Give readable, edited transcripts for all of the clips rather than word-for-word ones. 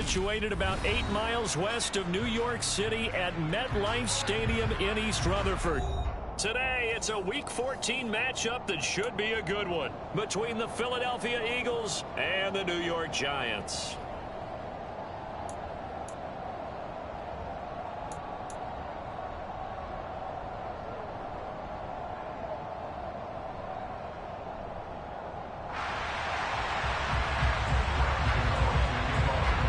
situated about 8 miles west of New York City at MetLife Stadium in East Rutherford. Today, it's a Week 14 matchup that should be a good one between the Philadelphia Eagles and the New York Giants.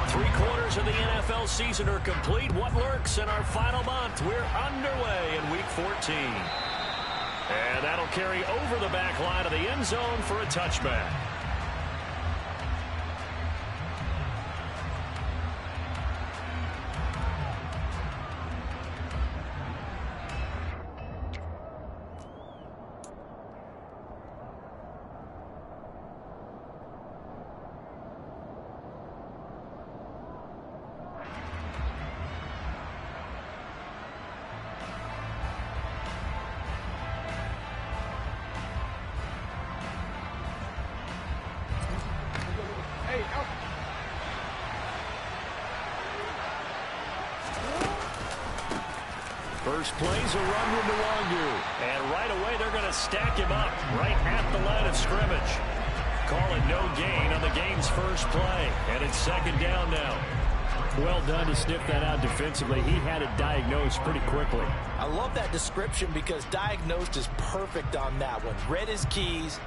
Three-quarters of the NFL season are complete. What lurks in our final month? We're underway in Week 14. And that'll carry over the back line of the end zone for a touchback. First play's a run with Nwangu. And right away, they're going to stack him up right at the line of scrimmage. Call it no gain on the game's first play. And it's second down now. Well done to sniff that out defensively. He had it diagnosed pretty quickly. I love that description because diagnosed is perfect on that one. Read his keys,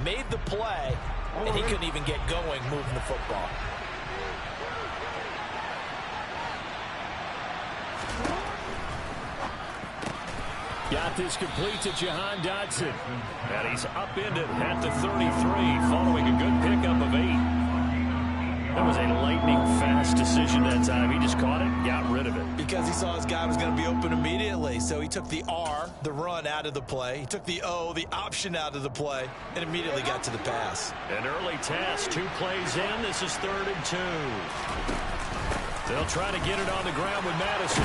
made the play, and he couldn't even get going moving the football. Got this complete to Jahan Dotson. And he's upended at the 33 following a good pickup of 8. That was a lightning-fast decision that time. He just caught it, got rid of it. Because he saw his guy was going to be open immediately. So he took the R, the run, out of the play. He took the O, the option, out of the play, and immediately got to the pass. An early test, 2 plays in. This is 3rd and 2. They'll try to get it on the ground with Madison.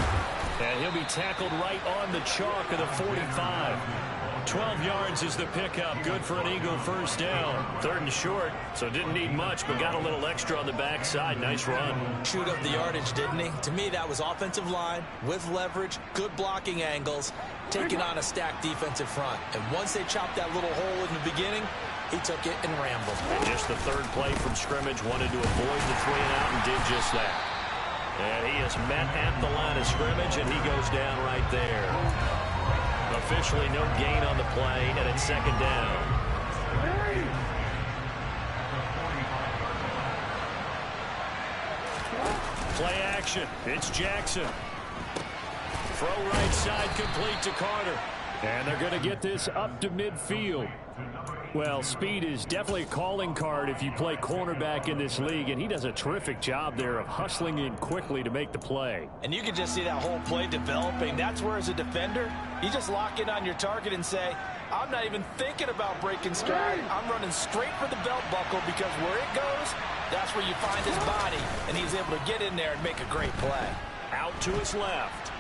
And he'll be tackled right on the chalk of the 45. 12 yards is the pickup. Good for an Eagle first down. 3rd and short, so didn't need much, but got a little extra on the backside. Nice run. Chewed up the yardage, didn't he? To me, that was offensive line with leverage, good blocking angles, taking on a stacked defensive front. And once they chopped that little hole in the beginning, he took it and rambled. And just the 3rd play from scrimmage, wanted to avoid the 3-and-out and did just that. And he is met at the line of scrimmage, and he goes down right there. Officially no gain on the play, and it's 2nd down. Play action. It's Jackson. Throw right side complete to Carter. And they're going to get this up to midfield. Well, speed is definitely a calling card if you play cornerback in this league, and he does a terrific job there of hustling in quickly to make the play. And you can just see that whole play developing. That's where, as a defender, you just lock in on your target and say, I'm not even thinking about breaking stride. I'm running straight for the belt buckle because where it goes, that's where you find his body, and he's able to get in there and make a great play. Out to his left.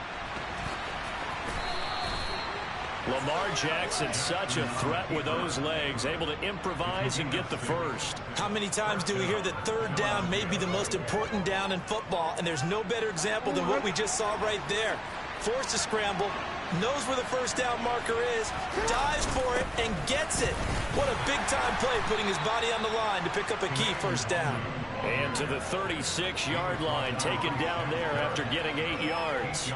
Lamar Jackson, such a threat with those legs, able to improvise and get the first. How many times do we hear that 3rd down may be the most important down in football, and there's no better example than what we just saw right there. Forced to scramble, knows where the first down marker is, dives for it, and gets it. What a big-time play, putting his body on the line to pick up a key first down. And to the 36-yard line, taken down there after getting 8 yards.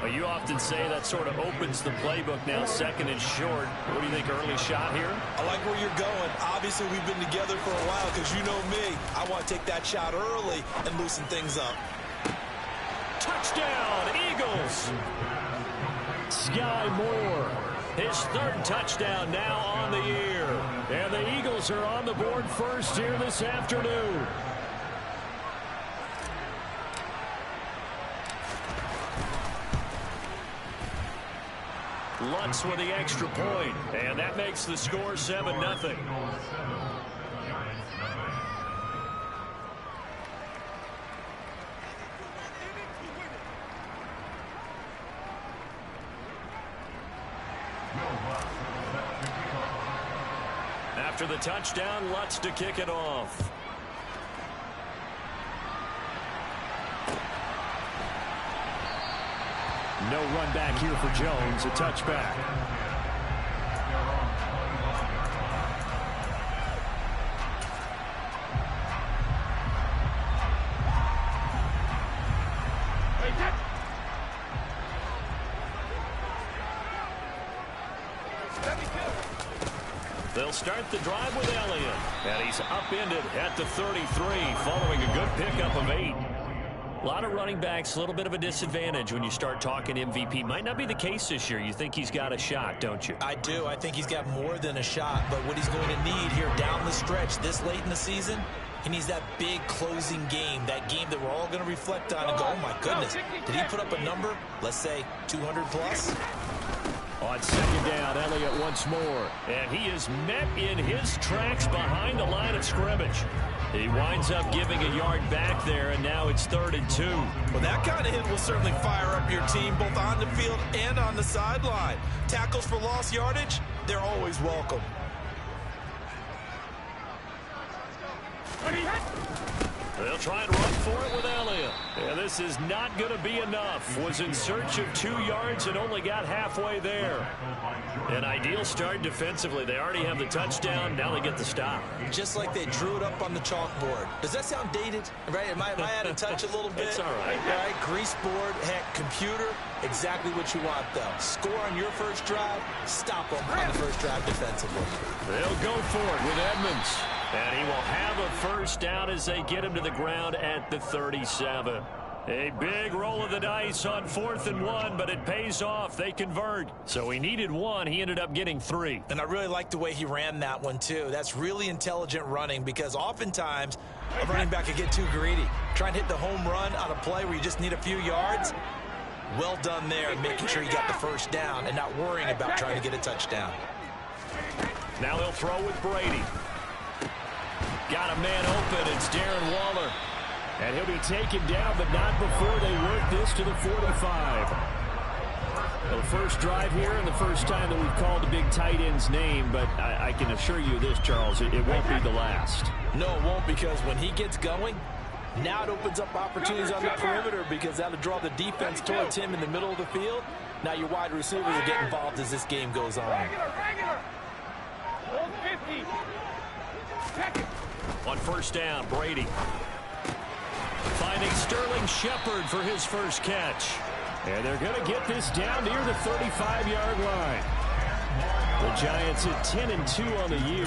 Well, you often say that sort of opens the playbook now, 2nd and short. What do you think, early shot here? I like where you're going. Obviously, we've been together for a while because you know me. I want to take that shot early and loosen things up. Touchdown, Eagles! Sky Moore, his 3rd touchdown now on the year. And the Eagles are on the board first here this afternoon. Lutz with the extra point, and that makes the score 7-0. After the touchdown, Lutz to kick it off. No run back here for Jones. A touchback. They'll start the drive with Elliott. And he's upended at the 33 following a good pickup of 8. A lot of running backs, a little bit of a disadvantage when you start talking MVP. Might not be the case this year. You think he's got a shot, don't you? I do. I think he's got more than a shot. But what he's going to need here down the stretch this late in the season, he needs that big closing game, that game that we're all going to reflect on and go, oh, my goodness, did he put up a number, let's say 200 plus? On second down, Elliott once more. And he is met in his tracks behind the line of scrimmage. He winds up giving a yard back there, and now it's 3rd and 2. Well, that kind of hit will certainly fire up your team both on the field and on the sideline. Tackles for lost yardage, they're always welcome. They'll try and run for it with Elliott. And this is not going to be enough. Was in search of 2 yards and only got halfway there. An ideal start defensively. They already have the touchdown. Now they get the stop. Just like they drew it up on the chalkboard. Does that sound dated? Right? Am I out of touch a little bit? It's all right. All right, grease board, heck, computer, exactly what you want, though. Score on your first drive, stop them on the first drive defensively. They'll go for it with Edmonds. And he will have a first down as they get him to the ground at the 37. A big roll of the dice on 4th and 1, but it pays off. They convert. So he needed 1. He ended up getting 3. And I really like the way he ran that one, too. That's really intelligent running because oftentimes a running back could get too greedy. Trying to hit the home run on a play where you just need a few yards. Well done there, making sure you got the first down and not worrying about trying to get a touchdown. Now they'll throw with Brady. Got a man open. It's Darren Waller. And he'll be taken down, but not before they work this to the 45. The first drive here and the first time that we've called the big tight end's name, but I can assure you this, Charles, it won't be the last. No, it won't, because when he gets going, now it opens up opportunities on the perimeter because that'll draw the defense towards him in the middle of the field. Now your wide receivers will get involved as this game goes on. On first down, Brady finding Sterling Shepard for his first catch. And they're going to get this down near the 35-yard line. The Giants at 10-2 on the year.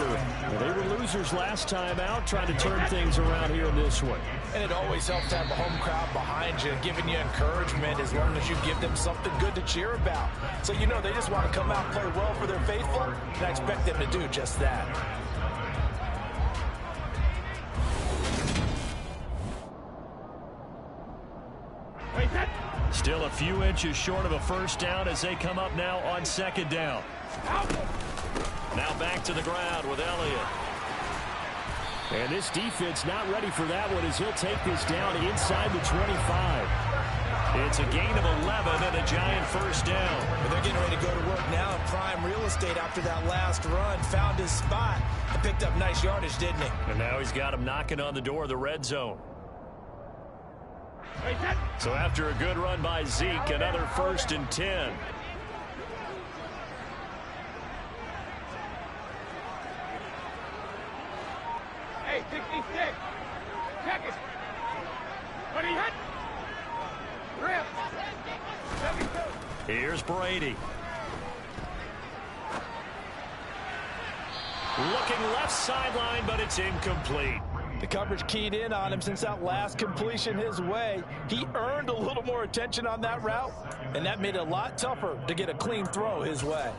They were losers last time out, trying to turn things around here in this one. And it always helps to have a home crowd behind you, giving you encouragement as long as you give them something good to cheer about. So you know they just want to come out and play well for their faithful, and I expect them to do just that. Still a few inches short of a first down as they come up now on second down. Now back to the ground with Elliott. And this defense not ready for that one as he'll take this down inside the 25. It's a gain of 11 and a Giant first down. But they're getting ready to go to work now in prime real estate after that last run. Found his spot and picked up nice yardage, didn't he? And now he's got him knocking on the door of the red zone. So after a good run by Zeke, another 1st and 10. Hey, 66. Check it. What he hit? Rip. 72. Here's Brady. Looking left sideline, but it's incomplete. The coverage keyed in on him since that last completion his way. He earned a little more attention on that route, and that made it a lot tougher to get a clean throw his way.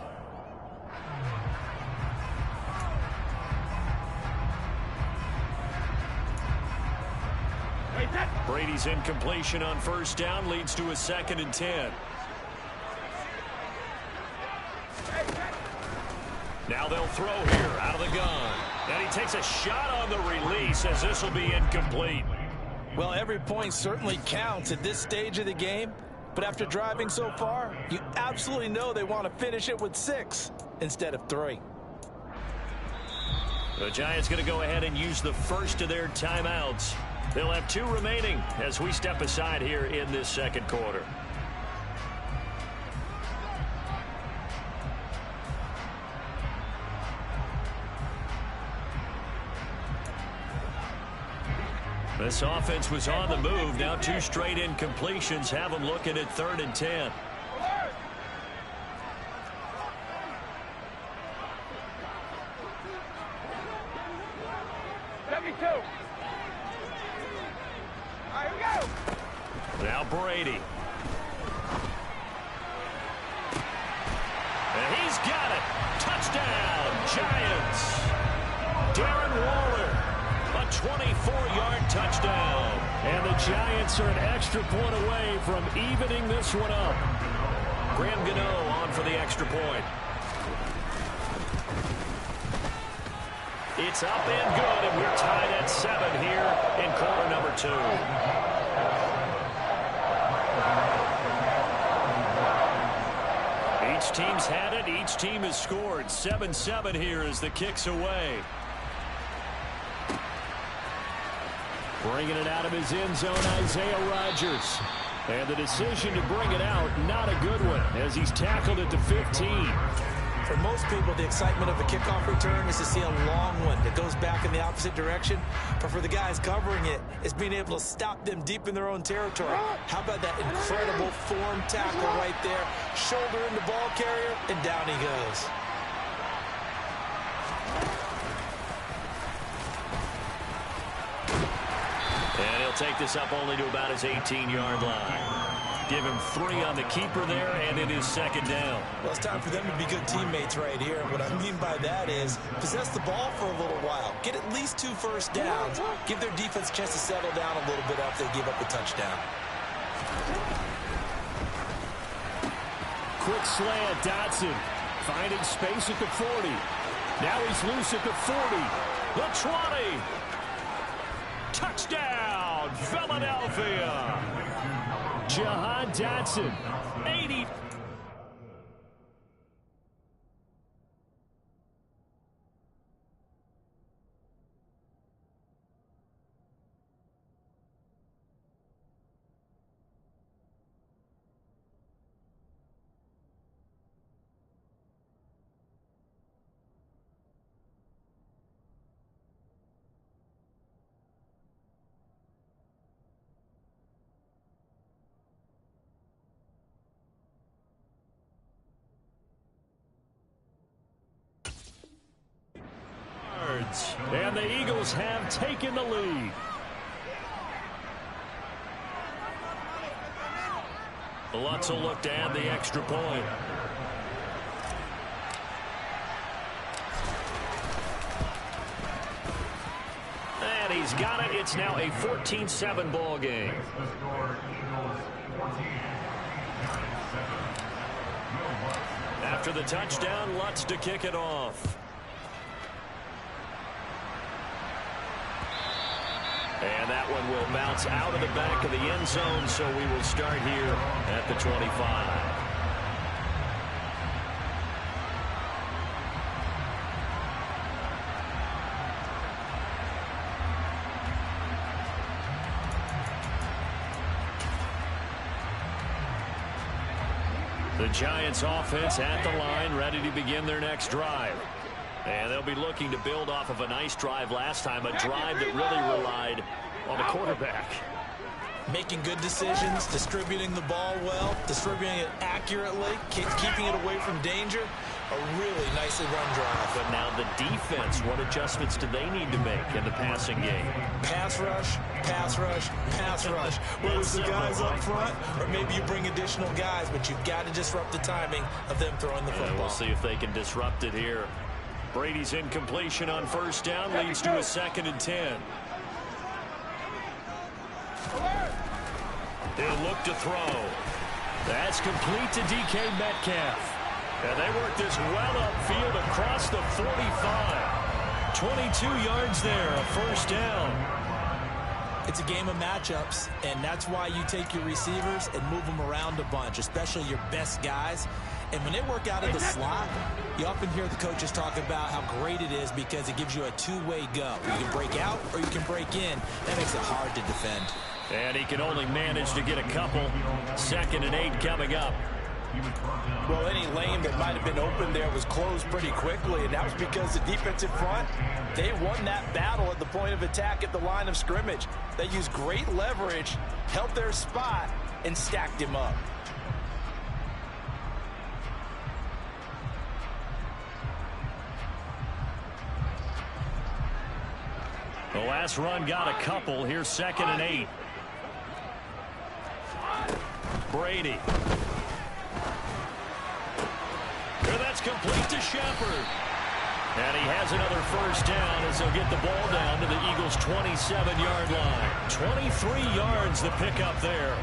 Brady's incompletion on first down leads to a 2nd and 10. Now they'll throw here out of the gun. And he takes a shot on the release as this will be incomplete. Well, every point certainly counts at this stage of the game. But after driving so far, you absolutely know they want to finish it with 6 instead of 3. The Giants going to go ahead and use the first of their timeouts. They'll have 2 remaining as we step aside here in this second quarter. This offense was on the move. Now 2 straight incompletions have them looking at 3rd and 10. 72. All right, here we go. Now Brady. And he's got it. Touchdown, Giants. Darren Waller, a 24-yard touchdown. And the Giants are an extra point away from evening this one up. Graham Gano on for the extra point. It's up and good, and we're tied at 7 here in quarter number 2. Each team's had it. Each team has scored. 7-7 here as the kick's away. Bringing it out of his end zone, Isaiah Rodgers. And the decision to bring it out, not a good one, as he's tackled at the 15. For most people, the excitement of a kickoff return is to see a long one that goes back in the opposite direction. But for the guys covering it, it's being able to stop them deep in their own territory. How about that incredible form tackle right there? Shoulder in the ball carrier, and down he goes. And he'll take this up only to about his 18-yard line. Give him 3 on the keeper there, and it is 2nd down. Well, it's time for them to be good teammates right here. What I mean by that is possess the ball for a little while. Get at least 2 first downs. Give their defense a chance to settle down a little bit after they give up the touchdown. Quick slant, Dotson. Finding space at the 40. Now he's loose at the 40. The 20. Touchdown, Philadelphia. Jahan Dotson, 80. And the Eagles have taken the lead. Lutz will look to add the extra point. And he's got it. It's now a 14-7 ball game. After the touchdown, Lutz to kick it off. And that one will bounce out of the back of the end zone, so we will start here at the 25. The Giants offense at the line, ready to begin their next drive. And they'll be looking to build off of a nice drive last time, a drive that really relied on the quarterback. Making good decisions, distributing the ball well, distributing it accurately, keeping it away from danger. A really nicely run drive. But now the defense, what adjustments do they need to make in the passing game? Pass rush, pass rush, pass rush. Whether it's the guys up front or maybe you bring additional guys, but you've got to disrupt the timing of them throwing the football. We'll see if they can disrupt it here. Brady's incompletion on first down leads to a 2nd and 10. He'll look to throw. That's complete to DK Metcalf. And they work this well upfield across the 45. 22 yards there, a first down. It's a game of matchups, and that's why you take your receivers and move them around a bunch, especially your best guys. And when they work out of the slot, you often hear the coaches talk about how great it is because it gives you a two-way go. You can break out or you can break in. That makes it hard to defend. And he can only manage to get a couple. 2nd and 8 coming up. Well, any lane that might have been open there was closed pretty quickly, and that was because the defensive front, they won that battle at the point of attack at the line of scrimmage. They used great leverage, held their spot, and stacked him up. The last run got a couple. Here's 2nd and 8. Brady. Here, that's complete to Shepard. And he has another first down as they'll get the ball down to the Eagles' 27-yard line. 23 yards the pickup there.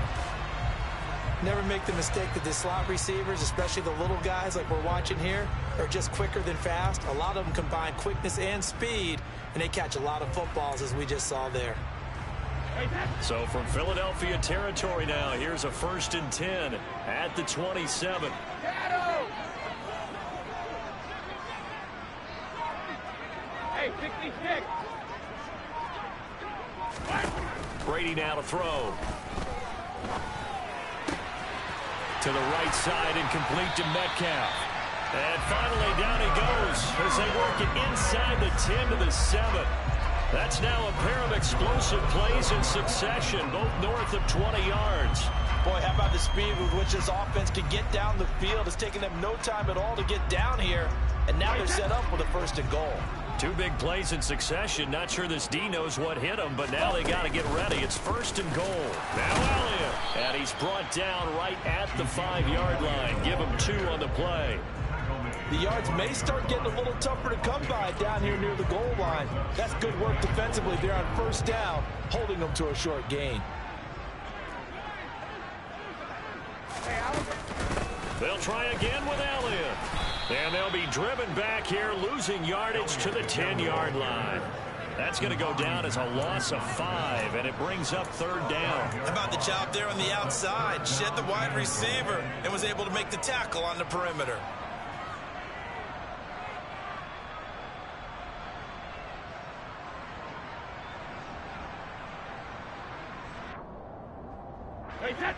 Never make the mistake that the slot receivers, especially the little guys like we're watching here, are just quicker than fast. A lot of them combine quickness and speed, and they catch a lot of footballs, as we just saw there. So from Philadelphia territory now, here's a 1st and 10 at the 27. Hey, 66. Brady now to throw. To the right side and complete to Metcalf. And finally down he goes as they work it inside the 10 to the 7. That's now a pair of explosive plays in succession, both north of 20 yards. Boy, how about the speed with which this offense can get down the field? It's taken them no time at all to get down here, and now they're set up with a 1st and goal. 2 big plays in succession. Not sure this D knows what hit him, but now they got to get ready. It's 1st and goal. Now Elliott. And he's brought down right at the 5-yard line. Give him 2 on the play. The yards may start getting a little tougher to come by down here near the goal line. That's good work defensively there on 1st down, holding them to a short gain. They'll try again with Elliott. And they'll be driven back here, losing yardage to the 10-yard line. That's going to go down as a loss of 5, and it brings up 3rd down. How about the job there on the outside? Shed the wide receiver and was able to make the tackle on the perimeter. Hey, set.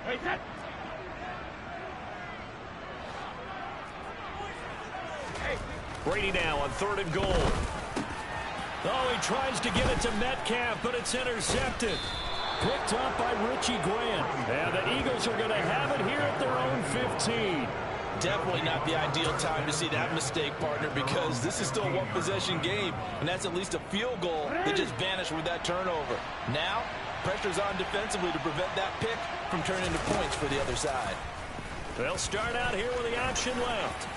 Hey, set. Hey. Brady now on 3rd and goal. Oh, he tries to get it to Metcalf, but it's intercepted. Picked up by Richie Grant. And the Eagles are going to have it here at their own 15. Definitely not the ideal time to see that mistake, partner, because this is still a one-possession game, and that's at least a field goal that just vanished with that turnover. Now, pressure's on defensively to prevent that pick from turning into points for the other side. They'll start out here with the option left.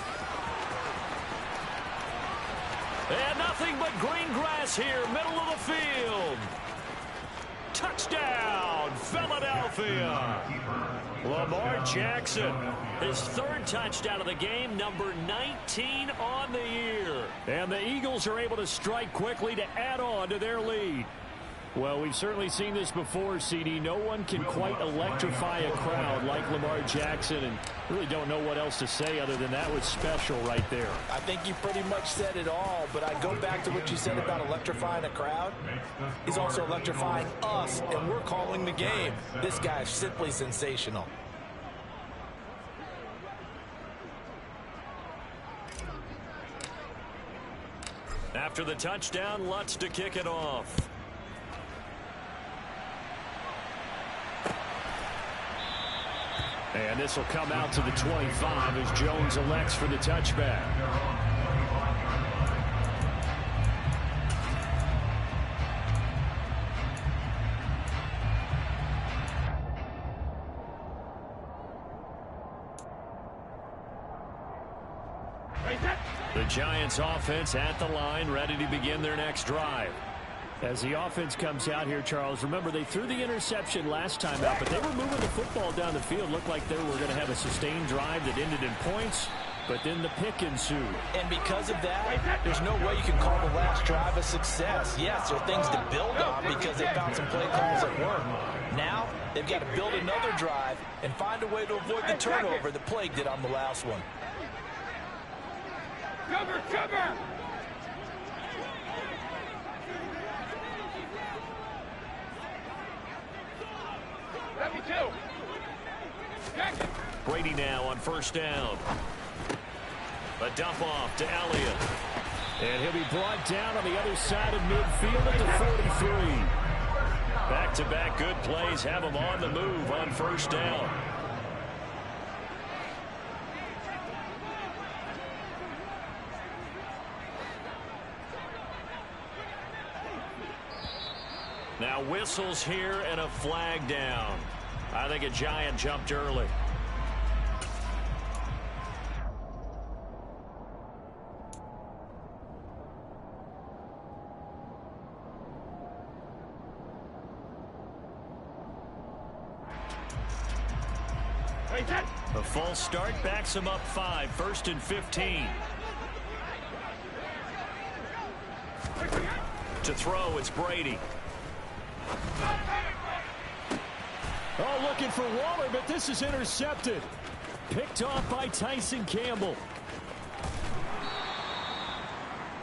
And nothing but green grass here, middle of the field. Touchdown, Philadelphia. Lamar Jackson, his 3rd touchdown of the game, number 19 on the year. And the Eagles are able to strike quickly to add on to their lead. Well, we've certainly seen this before, CD. No one can quite electrify a crowd like Lamar Jackson, and really don't know what else to say other than that was special right there. I think you pretty much said it all, but I go back to what you said about electrifying a crowd. He's also electrifying us, and we're calling the game. This guy is simply sensational. After the touchdown, Lutz to kick it off. And this will come out to the 25 as Jones elects for the touchback. The Giants offense at the line, ready to begin their next drive. As the offense comes out here, Charles, remember they threw the interception last time out, but they were moving the football down the field. Looked like they were going to have a sustained drive that ended in points, but then the pick ensued. And because of that, there's no way you can call the last drive a success. Yes, there are things to build on because they found some play calls that work. Now, they've got to build another drive and find a way to avoid the turnover that plagued it on the last one. Cover, cover! Brady now on first down. A dump off to Elliott. And he'll be brought down on the other side of midfield at the 43. Back-to-back good plays have him on the move on first down. Now whistles here and a flag down. I think a Giant jumped early. A false start backs him up 5, 1st and 15. To throw, it's Brady. Oh, looking for Waller, but this is intercepted. Picked off by Tyson Campbell.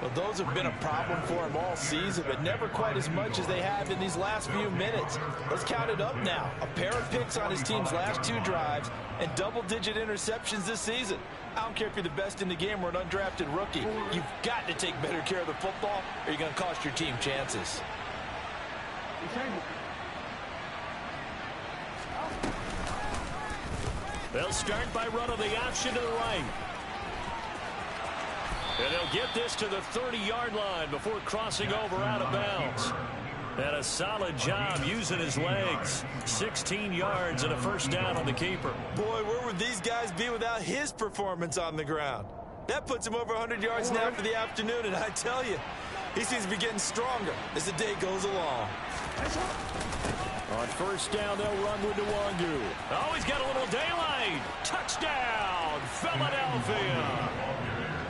Well, those have been a problem for him all season, but never quite as much as they have in these last few minutes. Let's count it up now. A pair of picks on his team's last 2 drives and double-digit interceptions this season. I don't care if you're the best in the game or an undrafted rookie. You've got to take better care of the football or you're going to cost your team chances. They'll start by running the option to the right. And they'll get this to the 30-yard line before crossing over out of bounds. And a solid job using his legs. 16 yards and a first down on the keeper. Boy, where would these guys be without his performance on the ground? That puts him over 100 yards now for the afternoon, and I tell you, he seems to be getting stronger as the day goes along. On first down, they'll run with Nwangu. Oh, he's got a little daylight. Touchdown, Philadelphia.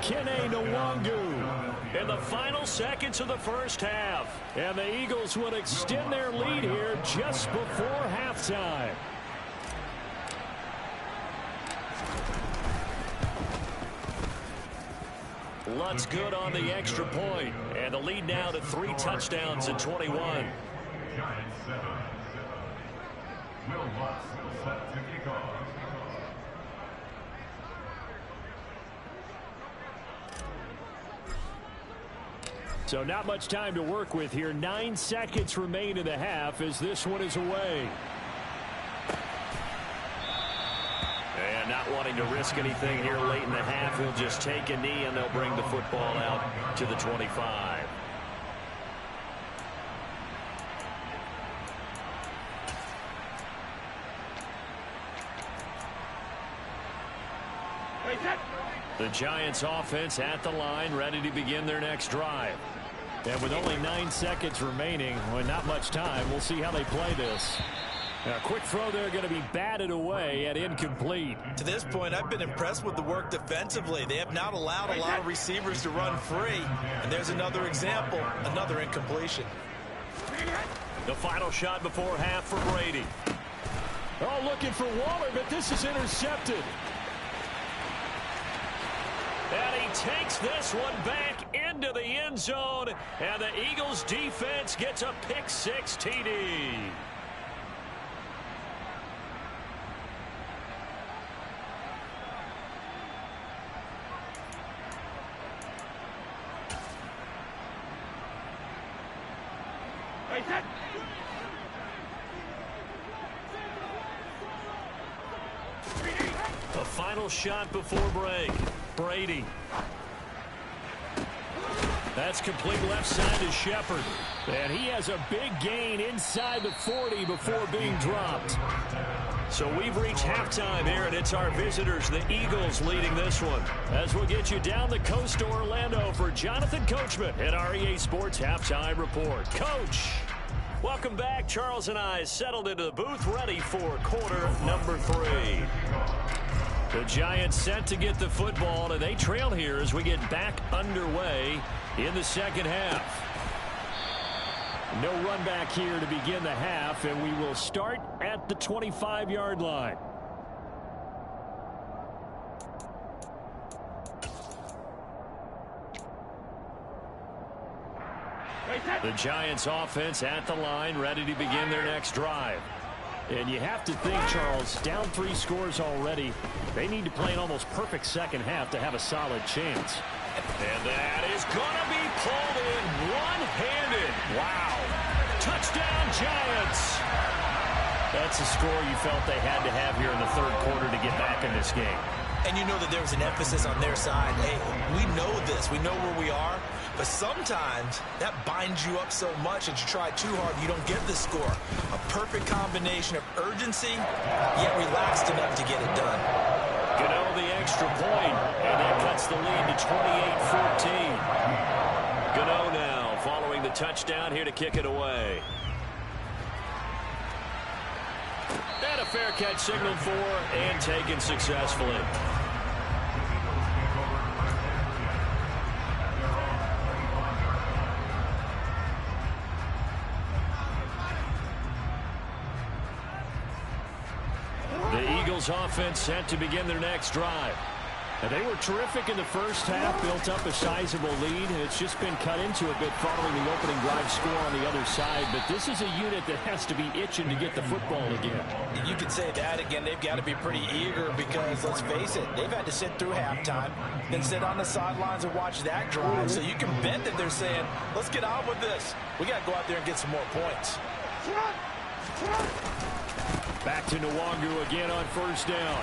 Kene Nwangu In the final seconds of the first half. and the Eagles will extend their lead here just before halftime. Lutt's good on the extra point, and the lead now to 3 touchdowns in 21. Giants 7. Will Lutz set to kick off. So not much time to work with here. 9 seconds remain in the half as this one is away. And not wanting to risk anything here late in the half, he'll just take a knee and they'll bring the football out to the 25. The Giants offense at the line, ready to begin their next drive. And with only 9 seconds remaining, well, not much time, we'll see how they play this. A quick throw there going to be batted away and incomplete. To this point, I've been impressed with the work defensively. They have not allowed a lot of receivers to run free. And there's another example, another incompletion. The final shot before half for Brady. Oh, looking for Waller, but this is intercepted. And he takes this one back into the end zone. And the Eagles defense gets a pick-6 TD. The final shot before break. Brady. That's complete left side to Shepard. And he has a big gain inside the 40 before being dropped. So we've reached halftime here, and it's our visitors, the Eagles, leading this one. As we'll get you down the coast to Orlando for Jonathan Coachman at our EA Sports Halftime Report. Coach, welcome back. Charles and I settled into the booth, ready for quarter number 3. The Giants set to get the football, and they trail here as we get back underway in the second half. No run back here to begin the half, and we will start at the 25-yard line. The Giants offense at the line, ready to begin their next drive. And you have to think, Charles, down 3 scores already. They need to play an almost perfect second half to have a solid chance. And that is going to be pulled in one-handed. Wow. Touchdown, Giants. That's a score you felt they had to have here in the third quarter to get back in this game. And you know that there was an emphasis on their side. Hey, we know this. We know where we are. But sometimes that binds you up so much that you try too hard, you don't get the score. A perfect combination of urgency, yet relaxed enough to get it done. Gano the extra point, and that cuts the lead to 28-14. Gano now following the touchdown here to kick it away. And a fair catch signaled for and taken successfully. The Eagles offense set to begin their next drive. Now, they were terrific in the first half, built up a sizable lead, and it's just been cut into a bit following the opening drive score on the other side. But this is a unit that has to be itching to get the football again. You could say that again. They've got to be pretty eager because, let's face it, they've had to sit through halftime, then sit on the sidelines and watch that drive. So you can bet that they're saying, let's get on with this. We got to go out there and get some more points. Back to Nwangu again on first down.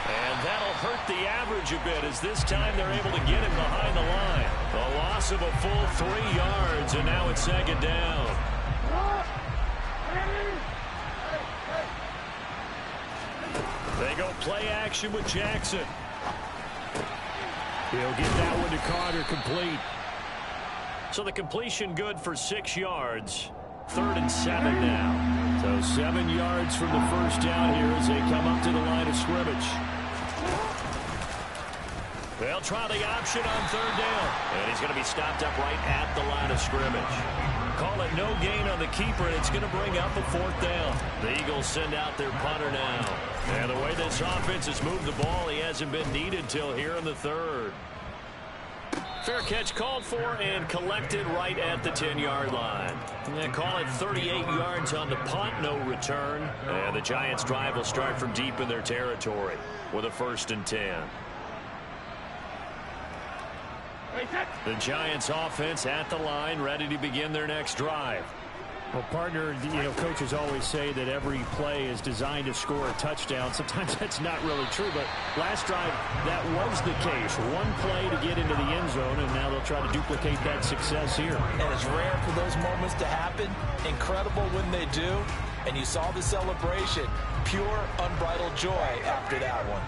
And that'll hurt the average a bit as this time they're able to get him behind the line. A loss of a full 3 yards, and now it's second down. They go play action with Jackson. He'll get that one to Carter, complete. So the completion good for 6 yards. 3rd and 7 now. So 7 yards from the first down here as they come up to the line of scrimmage. They'll try the option on 3rd down. And he's going to be stopped up right at the line of scrimmage. Call it no gain on the keeper, and it's going to bring up a 4th down. The Eagles send out their punter now. And the way this offense has moved the ball, he hasn't been needed till here in the 3rd. Fair catch called for and collected right at the 10-yard line. And call it 38 yards on the punt, no return. And the Giants' drive will start from deep in their territory with a 1st and 10. The Giants' offense at the line, ready to begin their next drive. Well, partner, coaches always say that every play is designed to score a touchdown. Sometimes that's not really true, but last drive, that was the case. One play to get into the end zone, and now they'll try to duplicate that success here. And it's rare for those moments to happen. Incredible when they do. And you saw the celebration. Pure, unbridled joy after that one.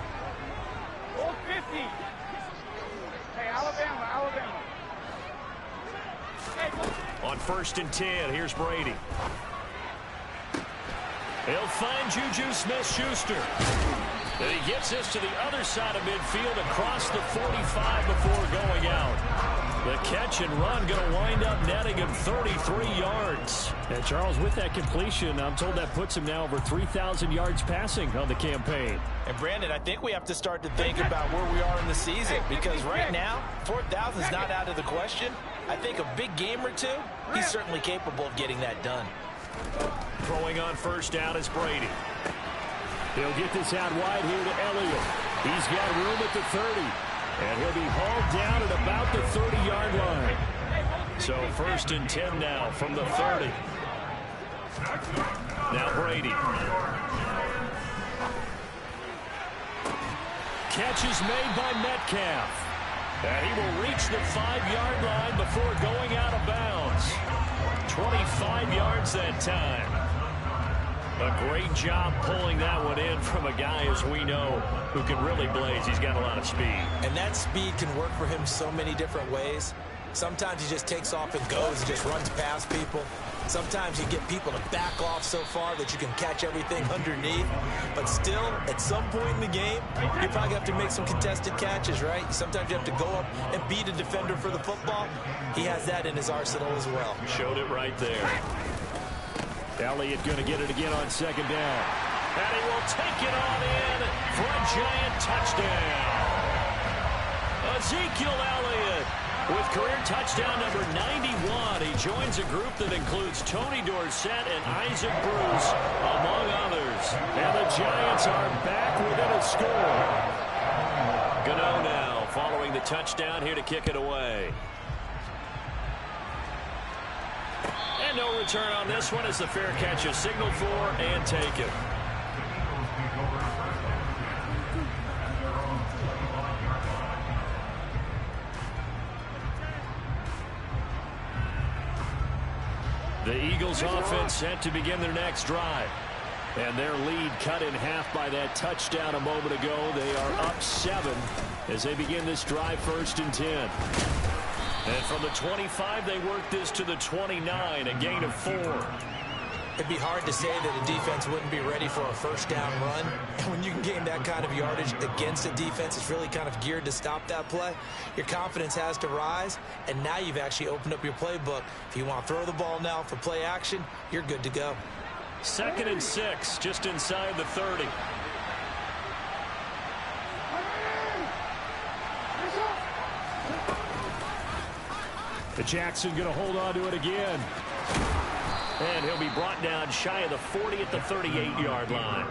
Old 50. Hey, Alabama. Hey, on 1st and 10, here's Brady. He'll find Juju Smith-Schuster. And he gets this to the other side of midfield across the 45 before going out. The catch and run going to wind up netting him 33 yards. And Charles, with that completion, I'm told that puts him now over 3,000 yards passing on the campaign. And Brandon, I think we have to start to think about where we are in the season, because right now, 4,000 is not out of the question. I think a big game or two, he's certainly capable of getting that done. Throwing on 1st down is Brady. He'll get this out wide here to Elliott. He's got room at the 30. And he'll be hauled down at about the 30-yard line. So 1st and 10 now from the 30. Now Brady. Catch is made by Metcalf. And he will reach the 5-yard line before going out of bounds. 25 yards that time. A great job pulling that one in from a guy, as we know, who can really blaze. He's got a lot of speed. And that speed can work for him so many different ways. Sometimes he just takes off and goes and just runs past people. Sometimes you get people to back off so far that you can catch everything underneath. But still, at some point in the game, you probably have to make some contested catches, right? Sometimes you have to go up and beat a defender for the football. He has that in his arsenal as well. Showed it right there. Elliott going to get it again on 2nd down. And he will take it on in for a giant touchdown. Ezekiel Elliott With career touchdown number 91, he joins a group that includes Tony Dorsett and Isaac Bruce, among others. And the Giants are back within a score. Gano now following the touchdown here to kick it away. And no return on this one as the fair catch is signaled for and taken. The Eagles offense set to begin their next drive. And their lead cut in half by that touchdown a moment ago. They are up 7 as they begin this drive, 1st and 10. And from the 25, they work this to the 29, a gain of 4. It'd be hard to say that a defense wouldn't be ready for a first down run. And when you can gain that kind of yardage against a defense that's really kind of geared to stop that play, your confidence has to rise, and now you've actually opened up your playbook. If you want to throw the ball now for play action, you're good to go. 2nd and 6, just inside the 30. The Jackson going to hold on to it again. And he'll be brought down shy of the 40 at the 38-yard line.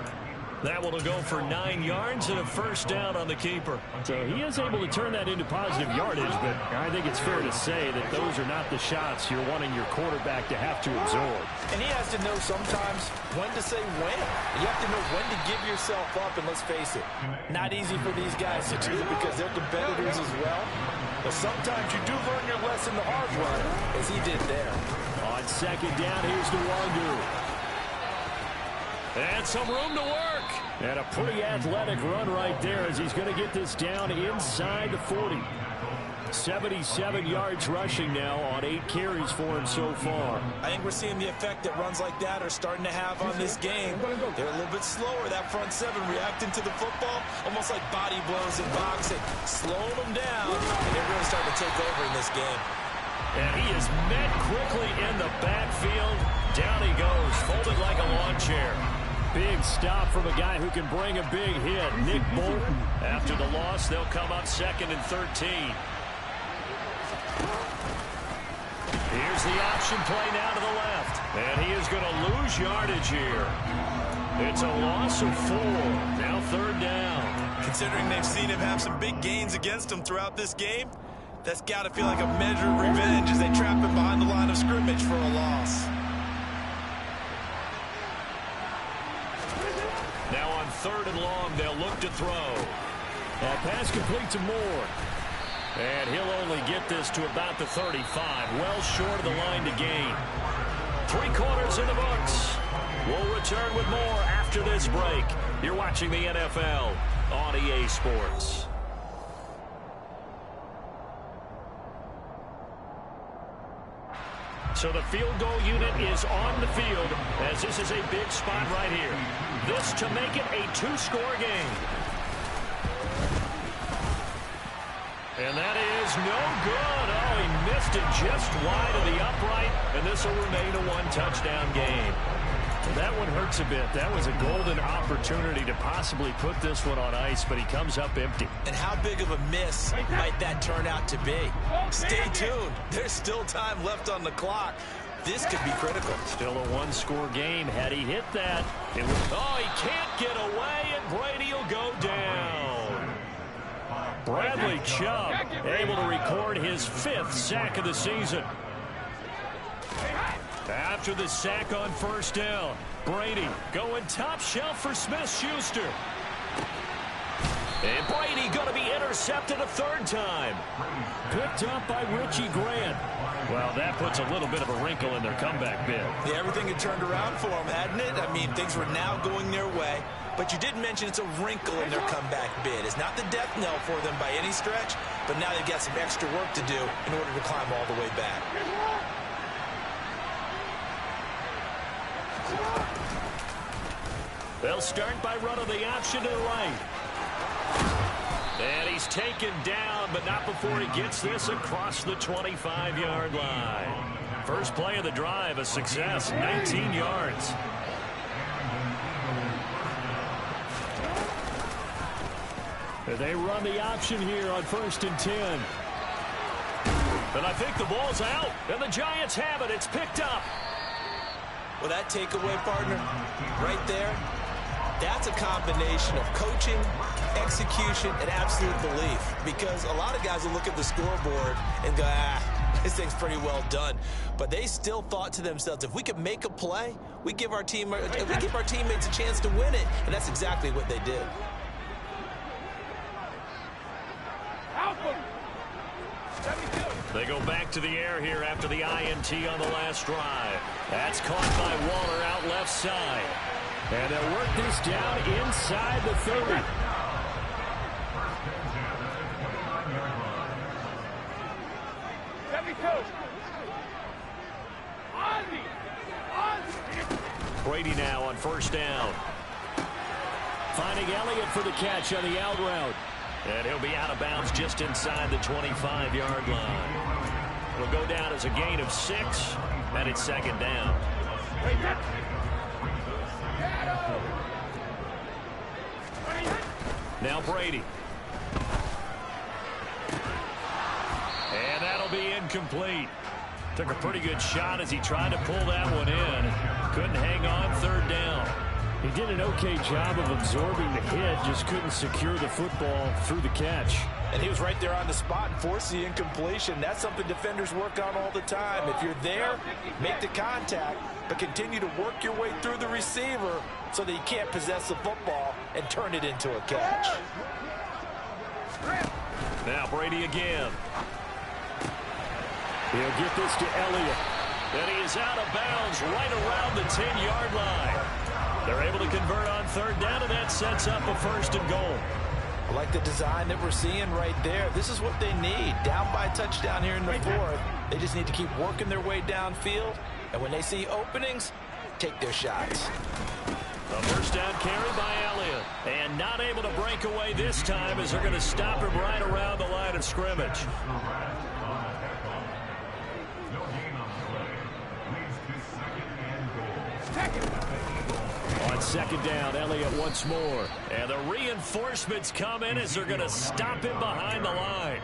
That one will go for 9 yards and a first down on the keeper. So he is able to turn that into positive yardage, but I think it's fair to say that those are not the shots you're wanting your quarterback to have to absorb. And he has to know sometimes when to say when. You have to know when to give yourself up, and let's face it, not easy for these guys to do because they're competitors as well. But sometimes you do learn your lesson the hard way, as he did there. On 2nd down, here's Nwangu. And some room to work. And a pretty athletic run right there as he's going to get this down inside the 40. 77 yards rushing now on 8 carries for him so far. I think we're seeing the effect that runs like that are starting to have on this game. They're a little bit slower, that front 7, reacting to the football, almost like body blows in boxing, slowing them down, and they're really starting to take over in this game. And he is met quickly in the backfield. Down he goes, folded like a lawn chair. Big stop from a guy who can bring a big hit, Nick Bolton. After the loss, they'll come up 2nd and 13. Here's the option play now to the left. And he is going to lose yardage here. It's a loss of 4. Now 3rd down. Considering they've seen him have some big gains against him throughout this game, that's got to feel like a measure of revenge as they trap him behind the line of scrimmage for a loss. Now on 3rd and long, they'll look to throw. That pass complete to Moore. And he'll only get this to about the 35, well short of the line to gain. 3 quarters in the books. We'll return with more after this break. You're watching the NFL on EA Sports. So the field goal unit is on the field as this is a big spot right here. This to make it a 2-score game. And that is no good. Oh, he missed it just wide of the upright, and this will remain a 1-touchdown game. That one hurts a bit. That was a golden opportunity to possibly put this one on ice, but he comes up empty. And how big of a miss might that turn out to be? Stay tuned. There's still time left on the clock. This could be critical. Still a 1-score game. Had he hit that, it would... Oh, he can't get away, and Brady will go down. Bradley Chubb able to record his 5th sack of the season. After the sack on 1st down, Brady going top shelf for Smith-Schuster. And Brady going to be intercepted a 3rd time. Picked up by Richie Grant. Well, that puts a little bit of a wrinkle in their comeback bid. Yeah, everything had turned around for them, hadn't it? I mean, things were now going their way. But you did mention it's a wrinkle in their comeback bid. It's not the death knell for them by any stretch, but now they've got some extra work to do in order to climb all the way back. They'll start by running the option to the right. And he's taken down, but not before he gets this across the 25-yard line. First play of the drive, a success, 19 yards. They run the option here on 1st and 10. And I think the ball's out, and the Giants have it. It's picked up. Well, that takeaway, partner, right there, that's a combination of coaching, execution, and absolute belief. Because a lot of guys will look at the scoreboard and go, this thing's pretty well done. But they still thought to themselves, if we could make a play, we give our teammates a chance to win it. And that's exactly what they did. They go back to the air here after the INT on the last drive. That's caught by Waller out left side. And they'll work this down inside the 30. Brady now on first down. Finding Elliott for the catch on the out route. And he'll be out of bounds just inside the 25-yard line. It'll go down as a gain of 6, and it's second down. Now Brady. And that'll be incomplete. Took a pretty good shot as he tried to pull that one in. Couldn't hang on, third down. He did an okay job of absorbing the hit, just couldn't secure the football through the catch. And he was right there on the spot and forced the incompletion. That's something defenders work on all the time. If you're there, make the contact, but continue to work your way through the receiver so that you can't possess the football and turn it into a catch. Now Brady again. He'll get this to Elliott. And he is out of bounds right around the 10-yard line. They're able to convert on third down, and that sets up a first and goal. I like the design that we're seeing right there. This is what they need. Down by a touchdown here in the fourth. They just need to keep working their way downfield. And when they see openings, take their shots. A first down carry by Elliott. And not able to break away this time as they're going to stop him right around the line of scrimmage. On second down, Elliott once more. And the reinforcements come in as they're going to stop him behind the line.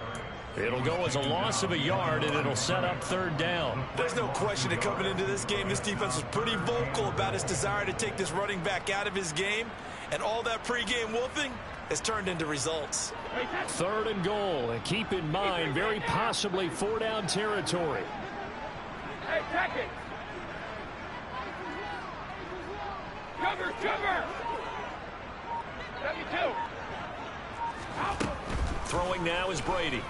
It'll go as a loss of a yard, and it'll set up third down. There's no question that coming into this game, this defense was pretty vocal about its desire to take this running back out of his game. And all that pregame wolfing has turned into results. Third and goal. And keep in mind, very possibly four-down territory. Hey, check it. Sugar. 72. Throwing now is Brady.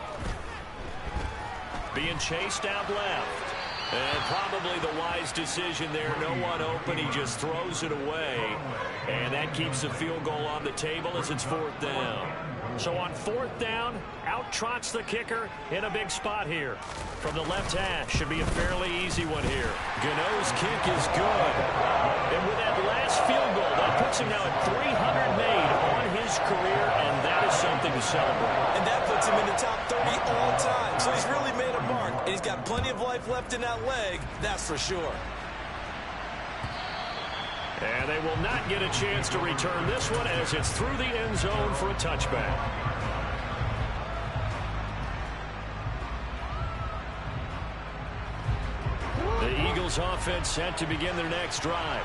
Being chased out left. And probably the wise decision there. No one open. He just throws it away. And that keeps the field goal on the table as it's fourth down. So on fourth down, out trots the kicker in a big spot here. From the left hash, should be a fairly easy one here. Gano's kick is good. And with that last field goal, that puts him now at 300 made on his career, and that is something to celebrate. And that puts him in the top 30 all time. So he's really made a mark, and he's got plenty of life left in that leg, that's for sure. And they will not get a chance to return this one as it's through the end zone for a touchback. The Eagles offense set to begin their next drive.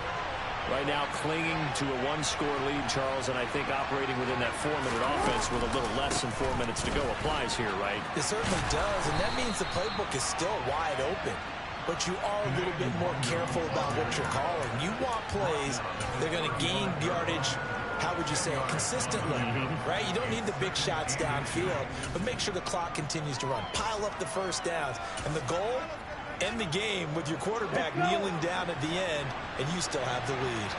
Right now clinging to a one-score lead, Charles, and I think operating within that 4-minute offense with a little less than 4 minutes to go applies here, right? It certainly does, and that means the playbook is still wide open. But you are a little bit more careful about what you're calling. You want plays they're going to gain yardage, how would you say it, consistently, right? You don't need the big shots downfield, but make sure the clock continues to run. Pile up the first downs. And the goal, end the game with your quarterback kneeling down at the end, and you still have the lead.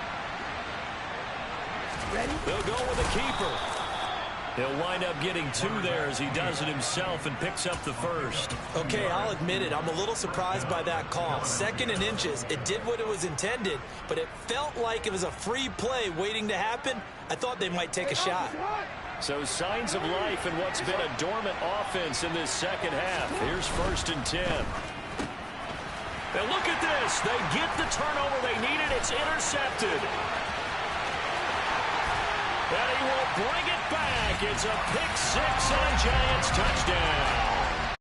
Ready? They'll go with a keeper. He'll wind up getting 2 there as he does it himself and picks up the first. Okay, I'll admit it. I'm a little surprised by that call. 2nd and inches. It did what it was intended, but it felt like it was a free play waiting to happen. I thought they might take a shot. So signs of life in what's been a dormant offense in this second half. Here's 1st and 10. And look at this. They get the turnover they needed. It's intercepted. And he will bring it back. It's a pick 6 and a Giants touchdown.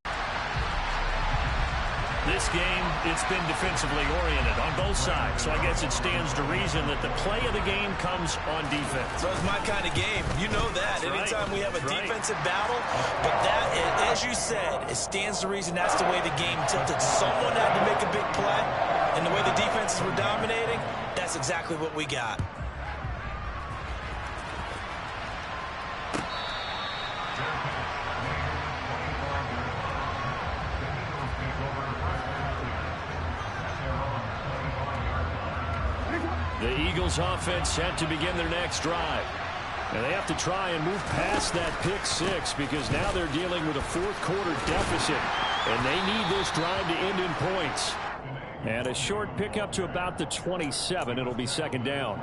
this game, it's been defensively oriented on both sides. So I guess it stands to reason that the play of the game comes on defense. So it's my kind of game. You know that. Anytime we have a defensive battle, but that, as you said, it stands to reason that's the way the game tilted. Someone had to make a big play, and the way the defenses were dominating, that's exactly what we got. The Eagles offense set to begin their next drive. And they have to try and move past that pick six because now they're dealing with a fourth-quarter deficit. And they need this drive to end in points. And a short pickup to about the 27. It'll be second down.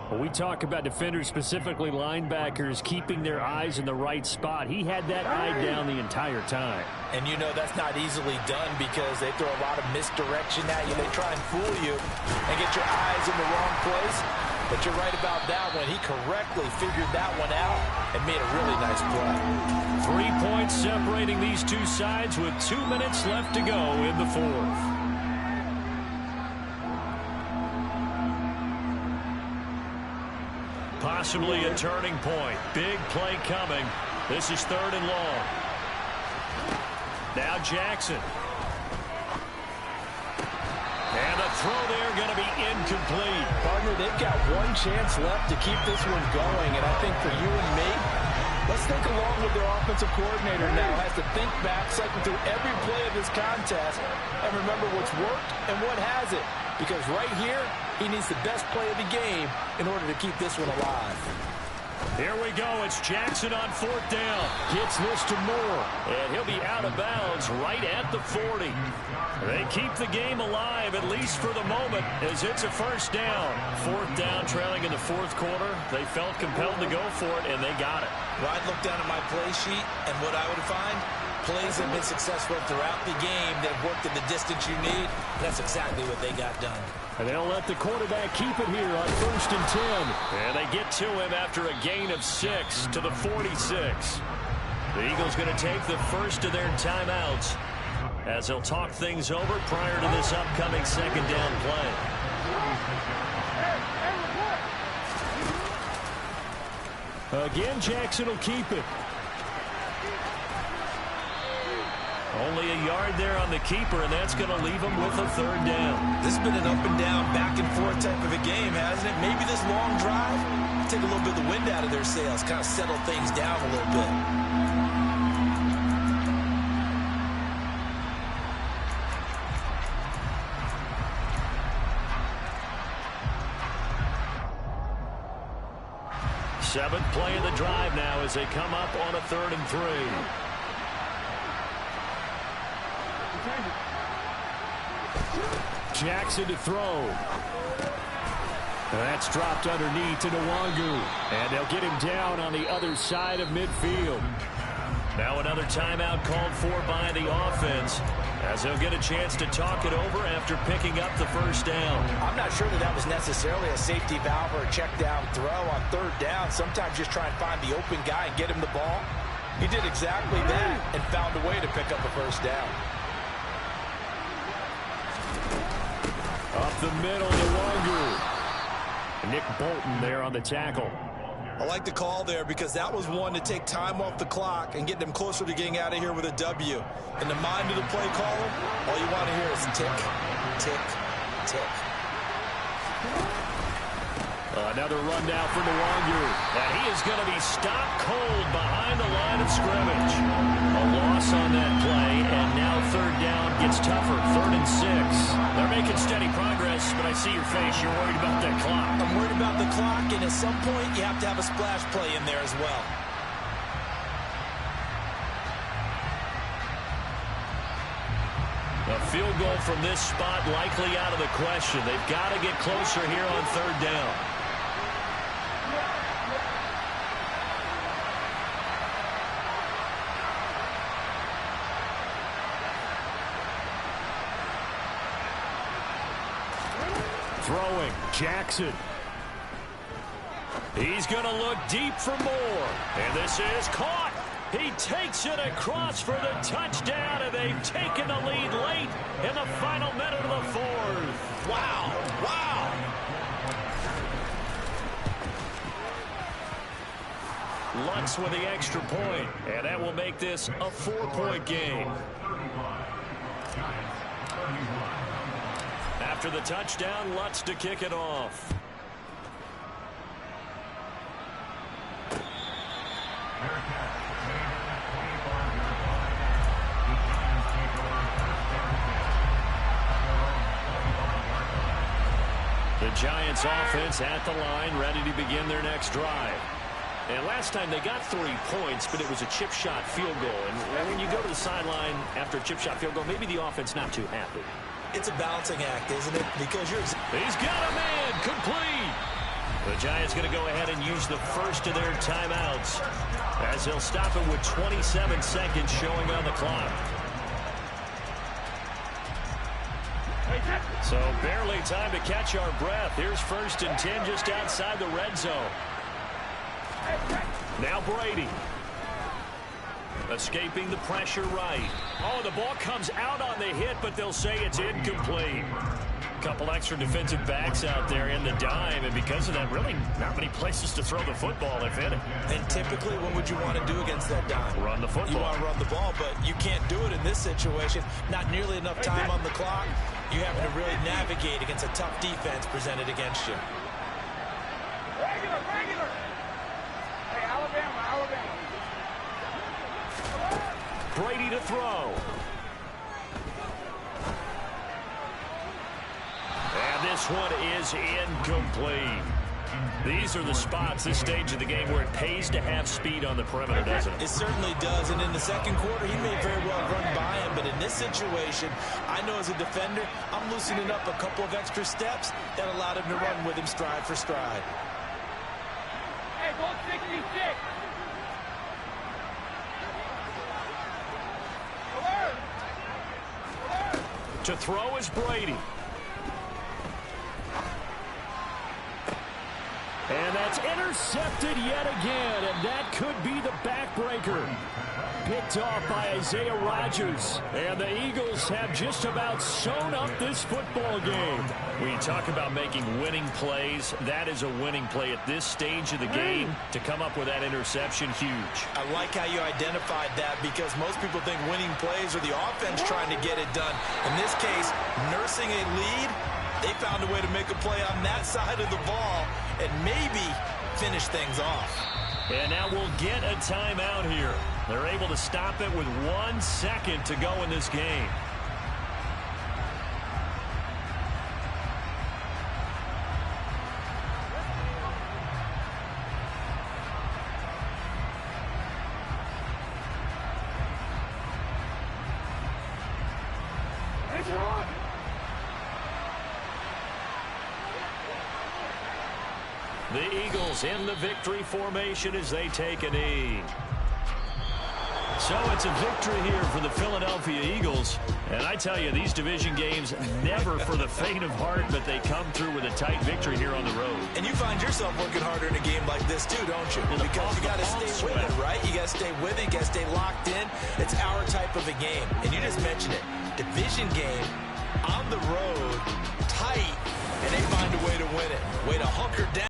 When we talk about defenders, specifically linebackers, keeping their eyes in the right spot, he had that eye down the entire time. And you know that's not easily done because they throw a lot of misdirection at you. They try and fool you and get your eyes in the wrong place. But you're right about that one. He correctly figured that one out and made a really nice play. 3 points separating these two sides with 2 minutes left to go in the fourth. Possibly a turning point. Big play coming. This is 3rd and long. Now Jackson. And the throw there going to be incomplete. Partner, they've got one chance left to keep this one going. And I think for you and me, let's think along with their offensive coordinator now. Has to think back, cycle through every play of this contest, and remember what's worked and what hasn't. Because right here, he needs the best play of the game in order to keep this one alive. Here we go. It's Jackson on 4th down. Gets this to Moore. And he'll be out of bounds right at the 40. They keep the game alive, at least for the moment, as it's a first down. 4th down, trailing in the 4th quarter. They felt compelled to go for it, and they got it. Well, I'd look down at my play sheet, and what I would find, plays have been successful throughout the game. They've worked in the distance you need. That's exactly what they got done. And they'll let the quarterback keep it here on 1st and 10. And they get to him after a gain of 6 to the 46. The Eagles going to take the first of their timeouts as they'll talk things over prior to this upcoming 2nd down play. Again, Jackson will keep it. Only a yard there on the keeper, and that's going to leave him with a 3rd down. This has been an up and down, back and forth type of a game, hasn't it? Maybe this long drive, take a little bit of the wind out of their sails, kind of settle things down a little bit. Seventh play of the drive now as they come up on a 3rd and 3. Jackson to throw. That's dropped underneath to Nwangu. And they'll get him down on the other side of midfield. Now another timeout called for by the offense as they'll get a chance to talk it over after picking up the first down. I'm not sure that was necessarily a safety valve or a check down throw on 3rd down. Sometimes just try and find the open guy and get him the ball. He did exactly that and found a way to pick up the first down. Up the middle, Nwangu. Nick Bolton there on the tackle. I like the call there because that was one to take time off the clock and get them closer to getting out of here with a W. In the mind of the play caller, all you want to hear is tick, tick, tick. Another run now for Nwangu. And he is going to be stopped cold behind the line of scrimmage. A loss on that play, and now 3rd down gets tougher. 3rd and 6. They're making steady progress, but I see your face. You're worried about that clock. I'm worried about the clock, and at some point you have to have a splash play in there as well. A field goal from this spot likely out of the question. They've got to get closer here on 3rd down. Throwing, Jackson. He's going to look deep for more. And this is caught. He takes it across for the touchdown, and they've taken the lead late in the final minute of the fourth. Wow. Wow. Lutz with the extra point, and that will make this a 4-point game. After the touchdown, Lutz to kick it off. The Giants offense at the line, ready to begin their next drive. And last time they got 3 points, but it was a chip shot field goal. And when you go to the sideline after a chip shot field goal, maybe the offense not too happy. It's a balancing act, isn't it? Because you're... He's got a man, complete. The Giants going to go ahead and use the first of their timeouts as they'll stop it with 27 seconds showing on the clock. So barely time to catch our breath. Here's 1st and 10 just outside the red zone. Now Brady. Escaping the pressure right. Oh, the ball comes out on the hit, but they'll say it's incomplete. Couple extra defensive backs out there in the dime, and because of that, really not many places to throw the football, if any. And typically, what would you want to do against that dime? Run the football. You want to run the ball, but you can't do it in this situation. Not nearly enough time on the clock. You having to really navigate against a tough defense presented against you. Regular. Hey, Alabama. Brady to throw. And this one is incomplete. These are the spots, this stage of the game, where it pays to have speed on the perimeter, doesn't it? It certainly does, and in the second quarter, he may very well run by him, but in this situation, I know as a defender, I'm loosening up a couple of extra steps that allowed him to run with him stride for stride. Hey, go 66. To throw is Brady. And that's intercepted yet again, and that could be the backbreaker. Picked off by Isaiah Rodgers. And the Eagles have just about sewn up this football game. We talk about making winning plays. That is a winning play at this stage of the game. To come up with that interception, huge. I like how you identified that, because most people think winning plays are the offense trying to get it done. In this case, nursing a lead, they found a way to make a play on that side of the ball and maybe finish things off. And now we'll get a timeout here. They're able to stop it with 1 second to go in this game. The Eagles in the victory formation as they take a knee. So it's a victory here for the Philadelphia Eagles. And I tell you, these division games, never for the faint of heart, but they come through with a tight victory here on the road. And you find yourself working harder in a game like this too, don't you? Because you got to stay with it, right? You got to stay with it. You got to stay locked in. It's our type of a game. And you just mentioned it. Division game, on the road, tight, and they find a way to win it. Way to hunker down.